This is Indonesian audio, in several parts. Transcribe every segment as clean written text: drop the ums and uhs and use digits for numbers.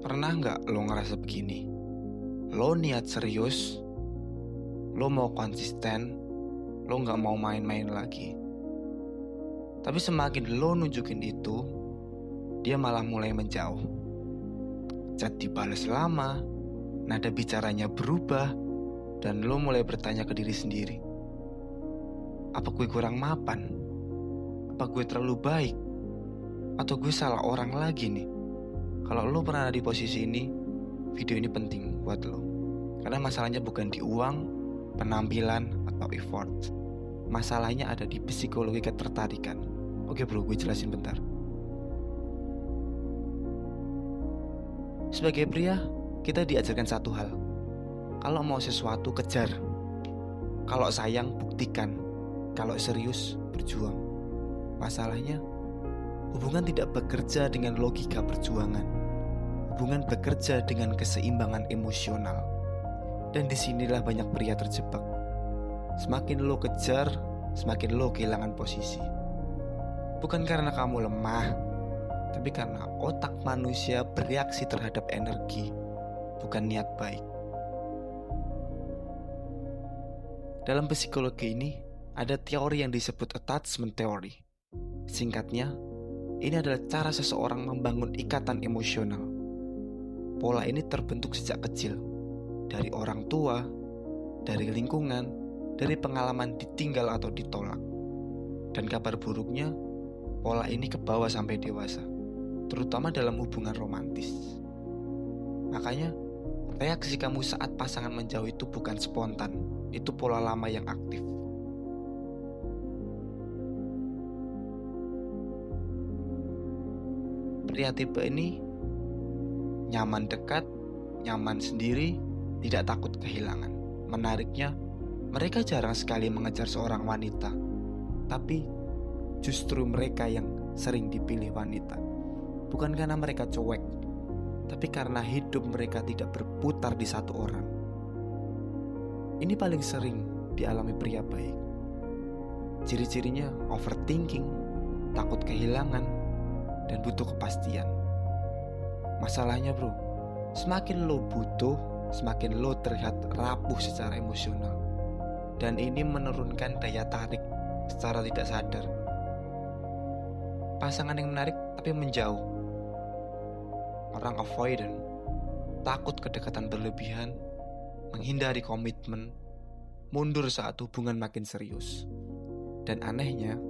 Pernah nggak lo ngerasa begini? Lo niat serius, lo mau konsisten, lo nggak mau main-main lagi. Tapi semakin lo nunjukin itu, dia malah mulai menjauh. Chat dibales lama, nada bicaranya berubah, dan lo mulai bertanya ke diri sendiri. Apa gue kurang mapan? Apa gue terlalu baik? Atau gue salah orang lagi nih? Kalau lo pernah ada di posisi ini, video ini penting buat lo. Karena masalahnya bukan di uang, penampilan, atau effort. Masalahnya ada di psikologi ketertarikan. Oke bro, gue jelasin bentar. Sebagai pria, kita diajarkan satu hal. Kalau mau sesuatu, kejar. Kalau sayang, buktikan. Kalau serius, berjuang. Masalahnya, hubungan tidak bekerja dengan logika perjuangan. Hubungan bekerja dengan keseimbangan emosional. Dan disinilah banyak pria terjebak. Semakin lo kejar, semakin lo kehilangan posisi. Bukan karena kamu lemah, tapi karena otak manusia bereaksi terhadap energi, bukan niat baik. Dalam psikologi ini, ada teori yang disebut attachment theory. Singkatnya, ini adalah cara seseorang membangun ikatan emosional. Pola ini terbentuk sejak kecil, dari orang tua, dari lingkungan, dari pengalaman ditinggal atau ditolak. Dan kabar buruknya, pola ini kebawa sampai dewasa, terutama dalam hubungan romantis. Makanya, reaksi kamu saat pasangan menjauh itu bukan spontan, itu pola lama yang aktif. Pria tipe ini nyaman dekat, nyaman sendiri, tidak takut kehilangan. Menariknya, mereka jarang sekali mengejar seorang wanita, tapi justru mereka yang sering dipilih wanita. Bukan karena mereka cuek, tapi karena hidup mereka tidak berputar di satu orang. Ini paling sering dialami pria baik. Ciri-cirinya overthinking, takut kehilangan, dan butuh kepastian. Masalahnya bro, semakin lo butuh, semakin lo terlihat rapuh secara emosional. Dan ini menurunkan daya tarik secara tidak sadar. Pasangan yang menarik tapi menjauh. Orang avoidant, takut kedekatan berlebihan, menghindari komitmen, mundur saat hubungan makin serius. Dan anehnya,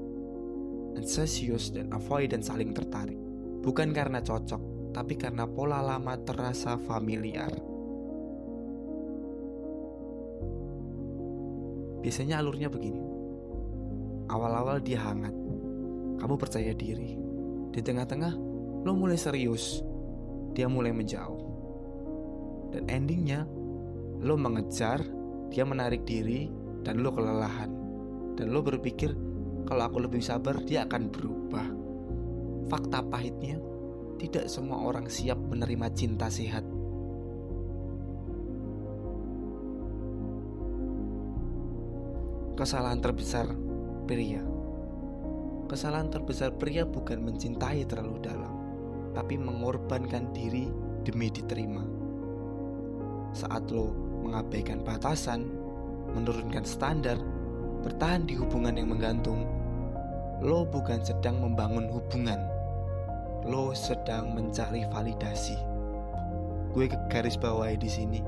anxious dan avoidant saling tertarik. Bukan karena cocok, tapi karena pola lama terasa familiar. Biasanya alurnya begini. Awal-awal dia hangat, kamu percaya diri. Di tengah-tengah, lo mulai serius, dia mulai menjauh. Dan endingnya, lo mengejar, dia menarik diri, dan lo kelelahan. Dan lo berpikir, kalau aku lebih sabar, dia akan berubah. Fakta pahitnya, tidak semua orang siap menerima cinta sehat. Kesalahan terbesar pria. Kesalahan terbesar pria bukan mencintai terlalu dalam, tapi mengorbankan diri demi diterima. Saat lo mengabaikan batasan, menurunkan standar, bertahan di hubungan yang menggantung, lo bukan sedang membangun hubungan, lo sedang mencari validasi. Gue garis bawahi di sini,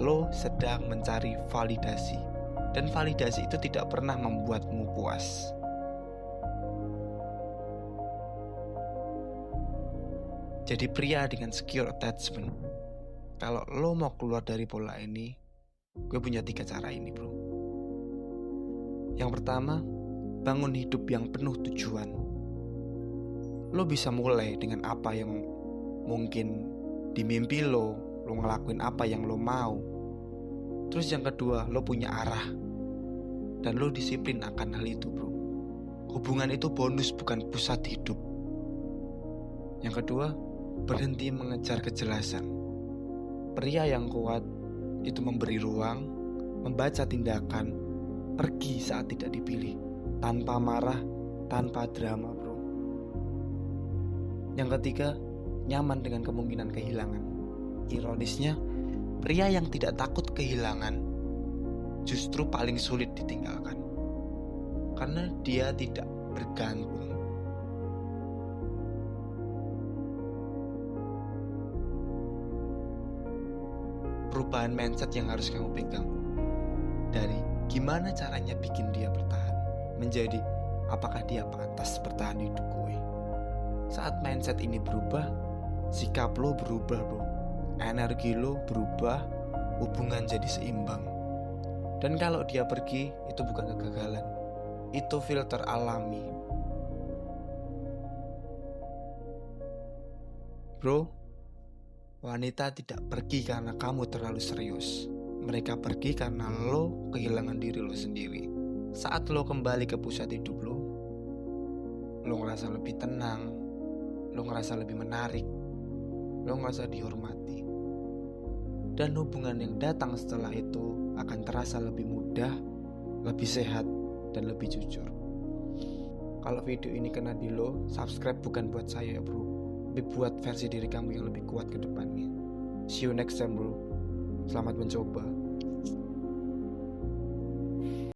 lo sedang mencari validasi. Dan validasi itu tidak pernah membuatmu puas. Jadi pria dengan secure attachment, kalau lo mau keluar dari pola ini, gue punya 3 cara ini bro. Yang pertama, bangun hidup yang penuh tujuan. Lo bisa mulai dengan apa yang mungkin di mimpi lo ngelakuin apa yang lo mau. Terus yang kedua, lo punya arah. Dan lo disiplin akan hal itu bro. Hubungan itu bonus bukan pusat hidup. Yang kedua, berhenti mengejar kejelasan. Pria yang kuat itu memberi ruang, membaca tindakan, pergi saat tidak dipilih, tanpa marah, tanpa drama bro. Yang ketiga, nyaman dengan kemungkinan kehilangan. Ironisnya, pria yang tidak takut kehilangan justru paling sulit ditinggalkan. Karena dia tidak bergantung. Perubahan mindset yang harus kamu pegang. Dari gimana caranya bikin dia bertahan, menjadi apakah dia pantas bertahan hidup gue. Saat mindset ini berubah, sikap lo berubah bro. Energi lo berubah, hubungan jadi seimbang. Dan kalau dia pergi, itu bukan kegagalan, itu filter alami. Bro, wanita tidak pergi karena kamu terlalu serius. Mereka pergi karena lo kehilangan diri lo sendiri. Saat lo kembali ke pusat hidup lo ngerasa lebih tenang, lo ngerasa lebih menarik, lo ngerasa dihormati. Dan hubungan yang datang setelah itu akan terasa lebih mudah, lebih sehat, dan lebih jujur. Kalau video ini kena di lo, subscribe bukan buat saya bro, tapi buat versi diri kamu yang lebih kuat ke depannya. See you next time bro. Selamat mencoba.